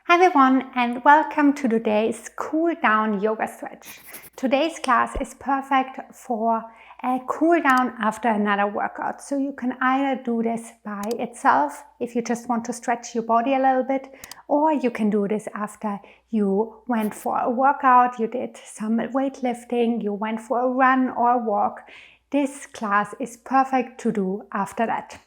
Hi everyone, and welcome to today's cool down yoga stretch. Today's class is perfect for a cool down after another workout. So you can either do this by itself if you just want to stretch your body a little bit, or you can do this after you went for a workout, you did some weightlifting, you went for a run or a walk. This class is perfect to do after that.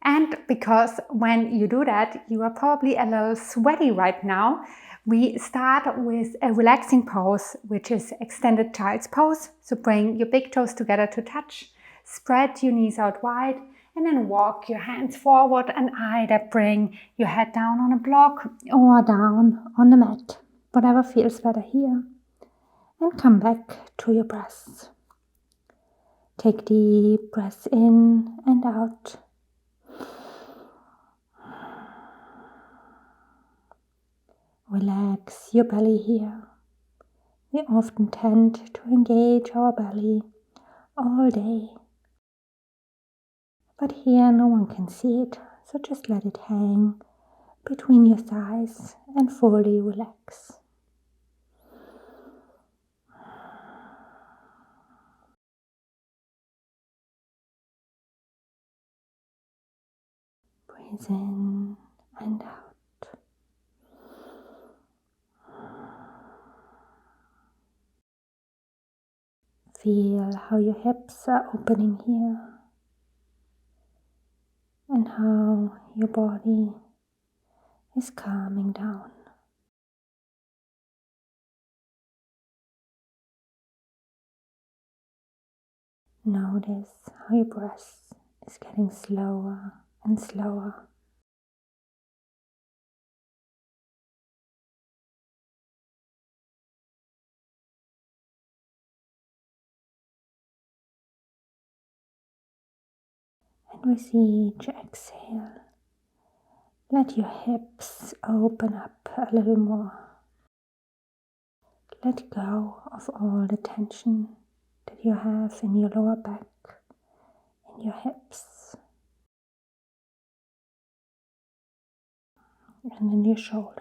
And because when you do that, you are probably a little sweaty right now, we start with a relaxing pose, which is extended child's pose. So bring your big toes together to touch, spread your knees out wide, and then walk your hands forward and either bring your head down on a block or down on the mat, whatever feels better here. And come back to your breaths. Take deep breaths in and out. Relax your belly here. We often tend to engage our belly all day. But here no one can see it, so just let it hang between your thighs and fully relax. Breathe in and out. Feel how your hips are opening here and how your body is calming down. Notice how your breath is getting slower and slower. And with each exhale, let your hips open up a little more. Let go of all the tension that you have in your lower back, in your hips, and in your shoulders.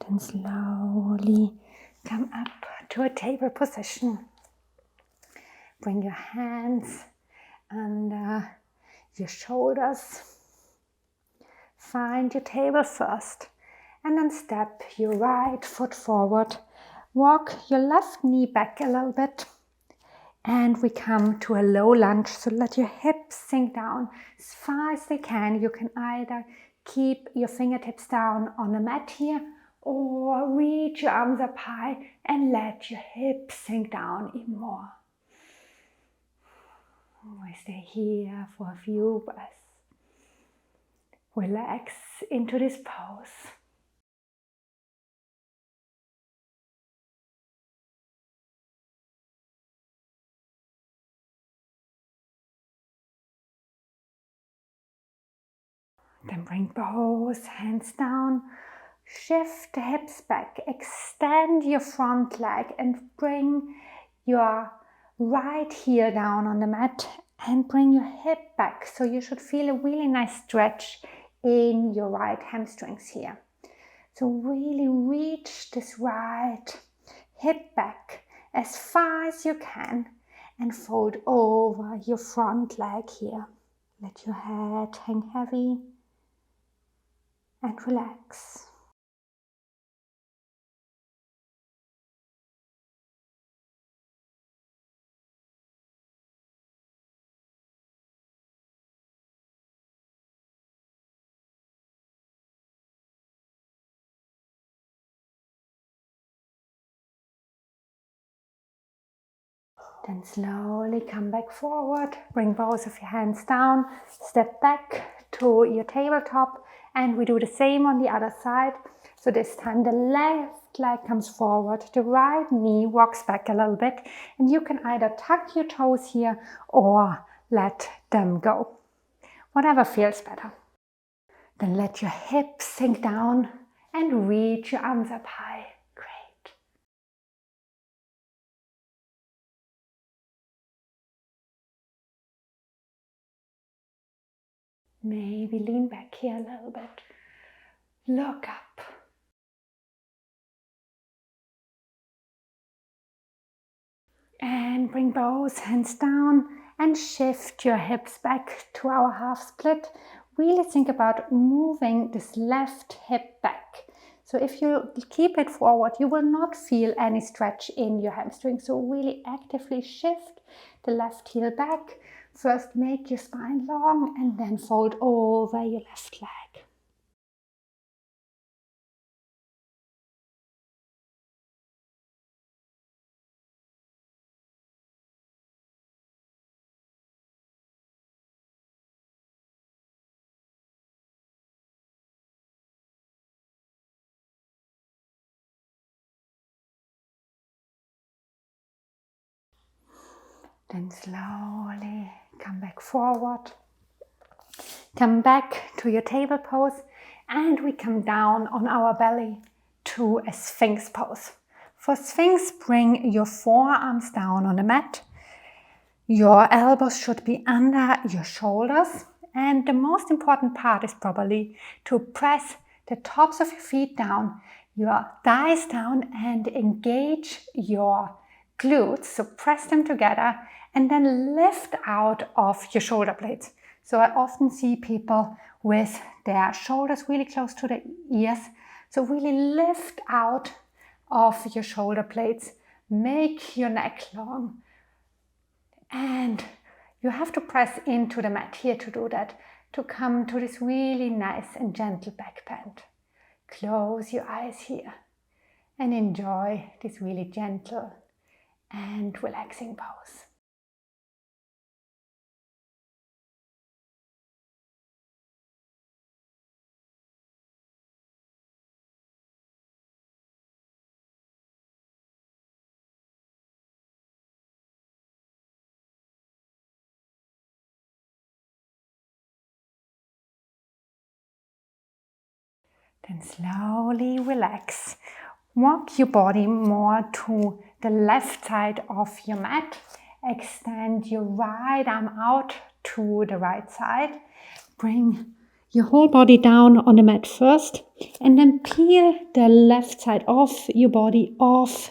Then slowly come up to a table position. Bring your hands under your shoulders. Find your table first and then step your right foot forward. Walk your left knee back a little bit. And we come to a low lunge. So let your hips sink down as far as they can. You can either keep your fingertips down on the mat here, or reach your arms up high and let your hips sink down even more. We stay here for a few breaths. Relax into this pose. Then bring both hands down. Shift the hips back, extend your front leg and bring your right heel down on the mat and bring your hip back. So you should feel a really nice stretch in your right hamstrings here. So really reach this right hip back as far as you can and fold over your front leg here. Let your head hang heavy and relax. Then slowly come back forward, bring both of your hands down, step back to your tabletop, and we do the same on the other side. So this time the left leg comes forward, the right knee walks back a little bit, and you can either tuck your toes here or let them go, whatever feels better. Then let your hips sink down and reach your arms up high. Great. Maybe lean back here a little bit. Look up. And bring both hands down and shift your hips back to our half split. Really think about moving this left hip back. So if you keep it forward, you will not feel any stretch in your hamstring. So really actively shift the left heel back. First make your spine long and then fold over your left leg. Then slowly come back forward. Come back to your table pose and we come down on our belly to a Sphinx pose. For Sphinx, bring your forearms down on the mat. Your elbows should be under your shoulders. And the most important part is probably to press the tops of your feet down, your thighs down, and engage your glutes. So press them together and then lift out of your shoulder blades. So I often see people with their shoulders really close to the ears. So really lift out of your shoulder blades. Make your neck long. And you have to press into the mat here to do that, to come to this really nice and gentle back bend. Close your eyes here and enjoy this really gentle and relaxing pose. Then slowly relax. Walk your body more to the left side of your mat. Extend your right arm out to the right side. Bring your whole body down on the mat first and then peel the left side of your body off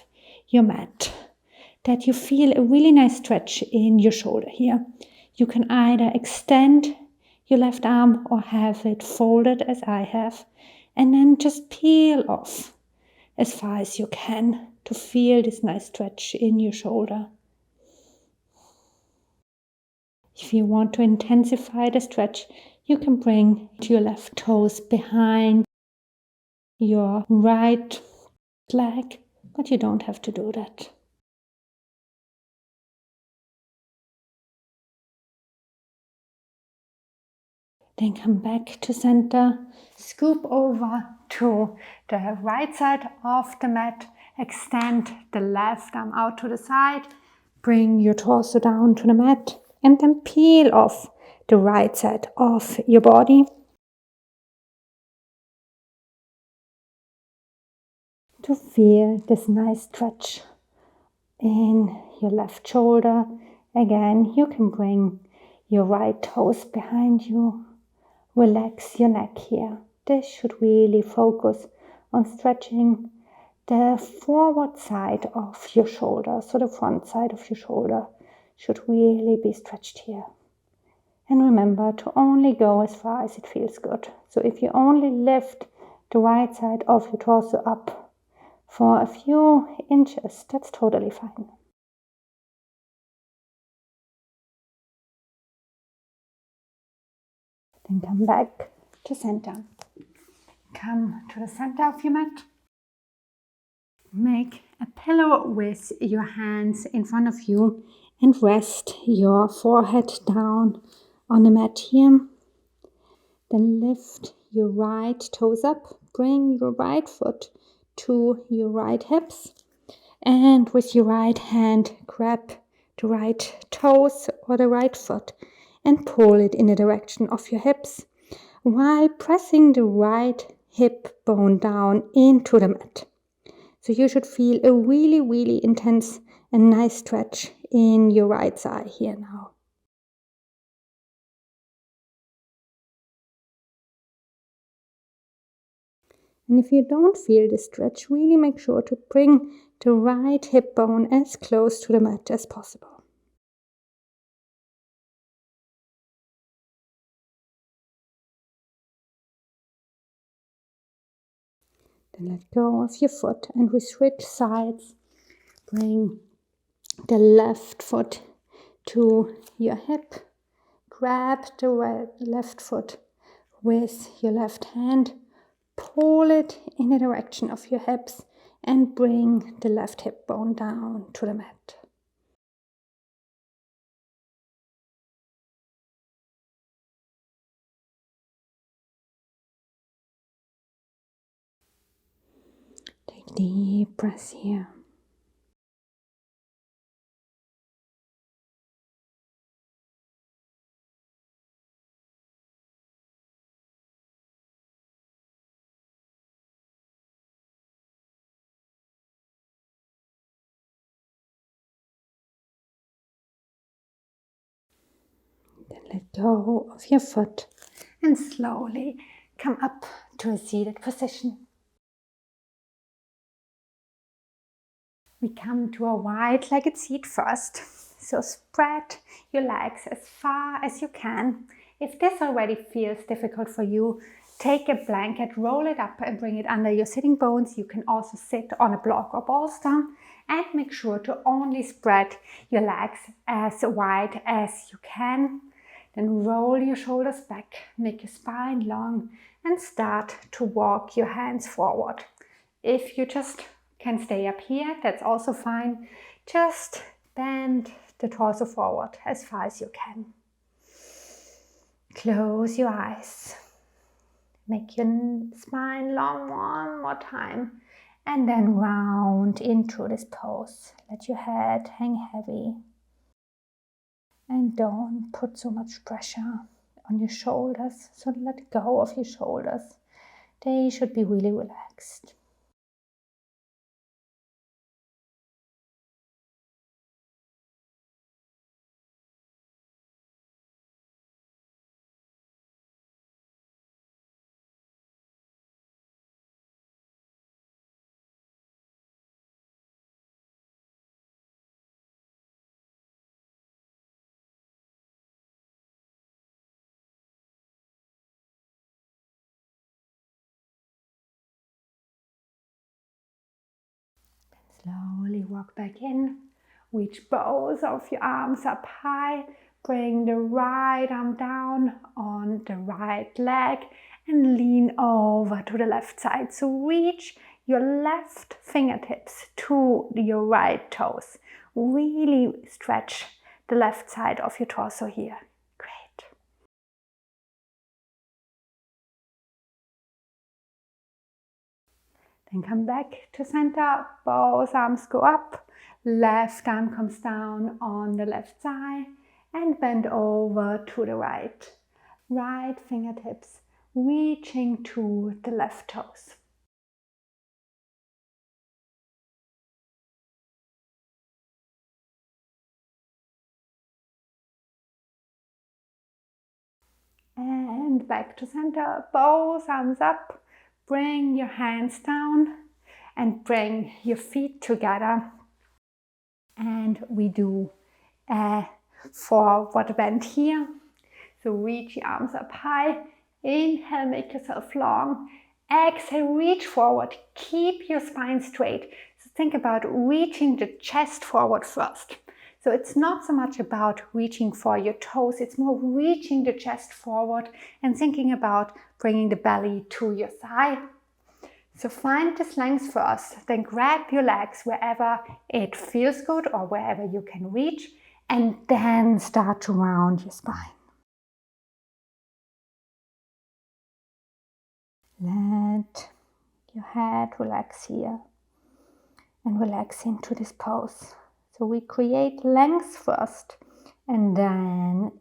your mat. That you feel a really nice stretch in your shoulder here. You can either extend your left arm or have it folded as I have. And then just peel off as far as you can to feel this nice stretch in your shoulder. If you want to intensify the stretch, you can bring your left toes behind your right leg, but you don't have to do that. Then come back to center, scoop over to the right side of the mat, extend the left arm out to the side, bring your torso down to the mat, and then peel off the right side of your body to feel this nice stretch in your left shoulder. Again, you can bring your right toes behind you. Relax your neck here. This should really focus on stretching the forward side of your shoulder. So the front side of your shoulder should really be stretched here. And remember to only go as far as it feels good. So if you only lift the right side of your torso up for a few inches, that's totally fine. Then come back to center. Come to the center of your mat. Make a pillow with your hands in front of you and rest your forehead down on the mat here. Then lift your right toes up. Bring your right foot to your right hips. And with your right hand, grab the right toes or the right foot and pull it in the direction of your hips while pressing the right hip bone down into the mat. So you should feel a really, really intense and nice stretch in your right thigh here now. And if you don't feel the stretch, really make sure to bring the right hip bone as close to the mat as possible. Then let go of your foot and we switch sides. Bring the left foot to your hip. Grab the left foot with your left hand. Pull it in the direction of your hips and bring the left hip bone down to the mat. Take deep breaths here. Then let go of your foot and slowly come up to a seated position. We come to a wide-legged seat first. So spread your legs as far as you can. If this already feels difficult for you, take a blanket, roll it up and bring it under your sitting bones. You can also sit on a block or bolster and make sure to only spread your legs as wide as you can. Then roll your shoulders back, make your spine long and start to walk your hands forward. If you just can stay up here, that's also fine. Just bend the torso forward as far as you can. Close your eyes. Make your spine long one more time. And then round into this pose. Let your head hang heavy. And don't put so much pressure on your shoulders. So let go of your shoulders. They should be really relaxed. Slowly walk back in. Reach both of your arms up high. Bring the right arm down on the right leg and lean over to the left side. So reach your left fingertips to your right toes. Really stretch the left side of your torso here. Great. Then come back to center. Both arms go up. Left arm comes down on the left side and bend over to the right. Right fingertips reaching to the left toes. And back to center. Both arms up. Bring your hands down and bring your feet together. And we do forward bend here. So reach your arms up high. Inhale, make yourself long. Exhale, reach forward. Keep your spine straight. So think about reaching the chest forward first. So it's not so much about reaching for your toes, it's more reaching the chest forward and thinking about bringing the belly to your thigh. So find this length first, then grab your legs wherever it feels good or wherever you can reach, and then start to round your spine. Let your head relax here and relax into this pose. So we create length first and then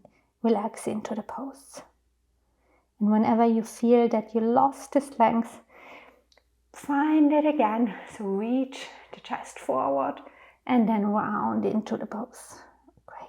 relax into the pose. And whenever you feel that you lost this length, find it again. So reach the chest forward and then round into the pose. Great.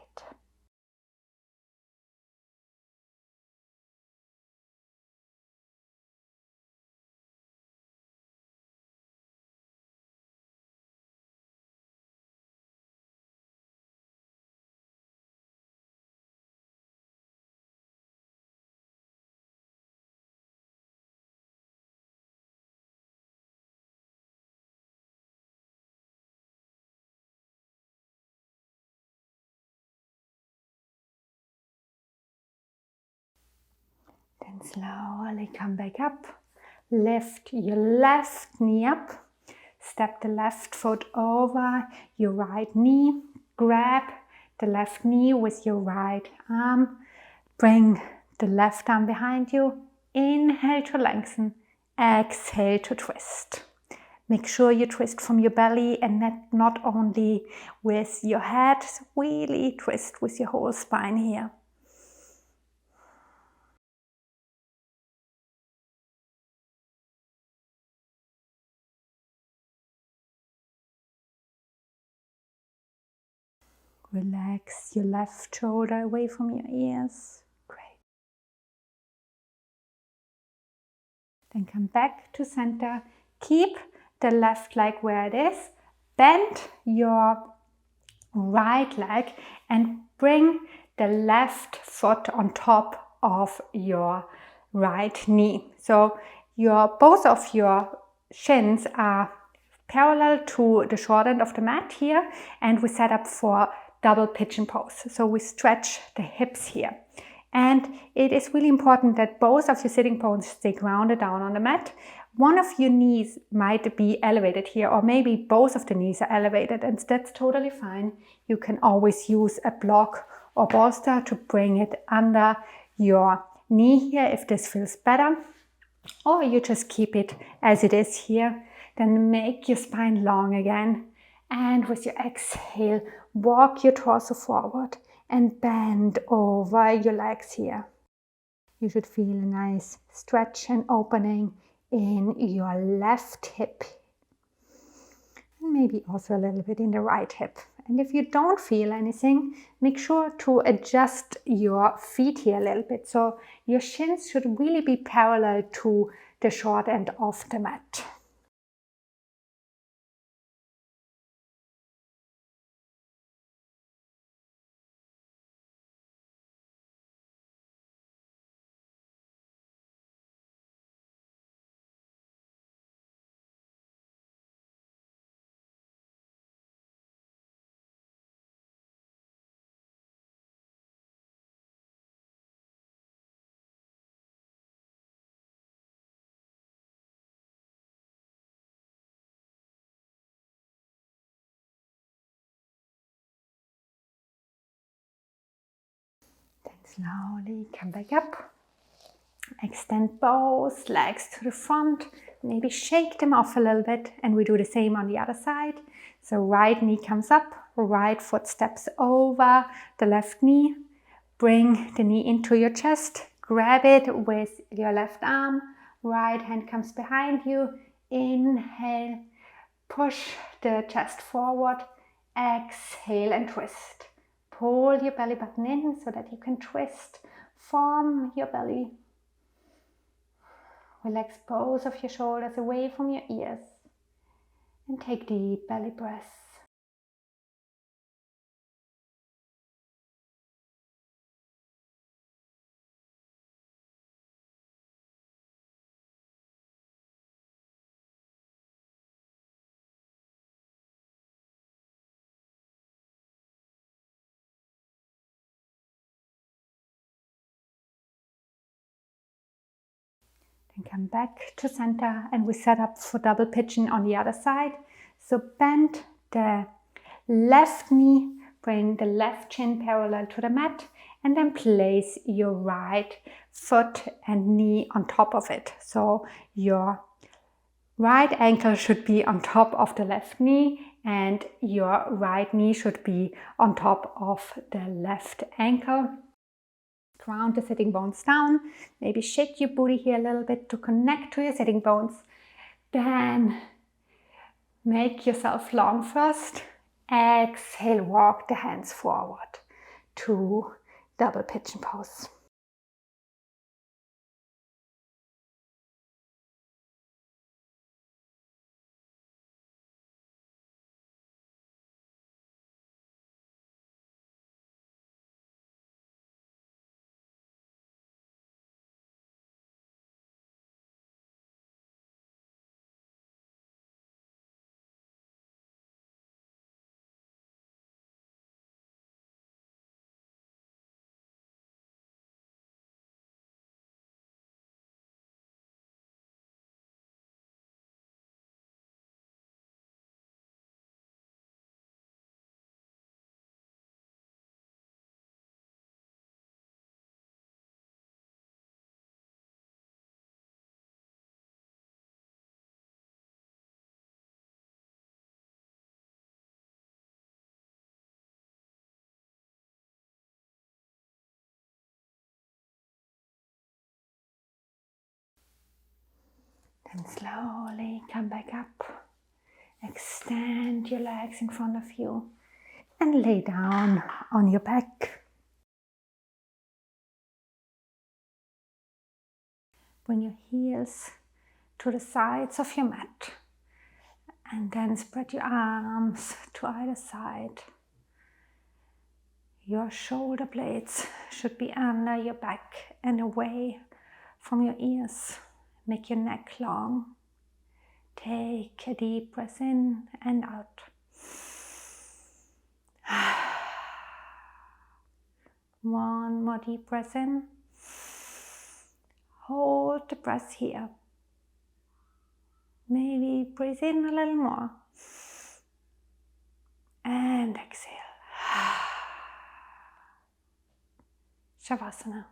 Then slowly come back up. Lift your left knee up. Step the left foot over your right knee. Grab the left knee with your right arm. Bring the left arm behind you. Inhale to lengthen. Exhale to twist. Make sure you twist from your belly and not only with your head. Really twist with your whole spine here. Relax your left shoulder away from your ears. Great. Then come back to center. Keep the left leg where it is. Bend your right leg and bring the left foot on top of your right knee. So both of your shins are parallel to the short end of the mat here, and we set up for double pigeon pose. So we stretch the hips here. And it is really important that both of your sitting bones stay grounded down on the mat. One of your knees might be elevated here, or maybe both of the knees are elevated, and that's totally fine. You can always use a block or bolster to bring it under your knee here if this feels better. Or you just keep it as it is here. Then make your spine long again. And with your exhale, walk your torso forward and bend over your legs here. You should feel a nice stretch and opening in your left hip. And maybe also a little bit in the right hip. And if you don't feel anything, make sure to adjust your feet here a little bit. So your shins should really be parallel to the short end of the mat. Slowly come back up. Extend both legs to the front. Maybe shake them off a little bit, and we do the same on the other side. So right knee comes up, right foot steps over the left knee. Bring the knee into your chest. Grab it with your left arm. Right hand comes behind you. Inhale. Push the chest forward. Exhale and twist. Pull your belly button in so that you can twist from your belly. Relax both of your shoulders away from your ears. And take deep belly breaths. Then come back to center and we set up for double pigeon on the other side. So bend the left knee, bring the left chin parallel to the mat, and then place your right foot and knee on top of it. So your right ankle should be on top of the left knee and your right knee should be on top of the left ankle. ground the sitting bones down. Maybe shake your booty here a little bit to connect to your sitting bones. Then make yourself long first. Exhale, walk the hands forward to double pigeon pose. And slowly come back up. Extend your legs in front of you and lay down on your back. Bring your heels to the sides of your mat and then spread your arms to either side. Your shoulder blades should be under your back and away from your ears. Make your neck long. Take a deep breath in and out. One more deep breath in. Hold the breath here. Maybe breathe in a little more. And exhale. Savasana.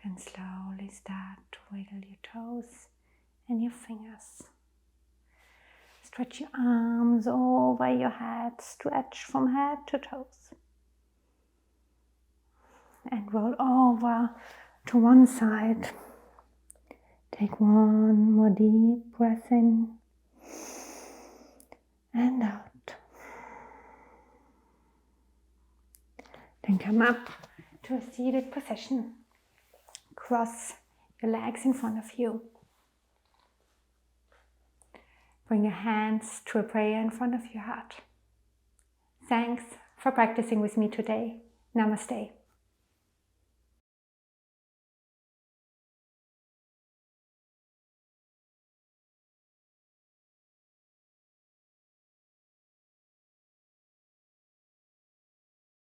Then slowly start to wiggle your toes and your fingers. Stretch your arms over your head, stretch from head to toes. And roll over to one side. Take one more deep breath in and out. Then come up to a seated position. Cross your legs in front of you. Bring your hands to a prayer in front of your heart. Thanks for practicing with me today. Namaste.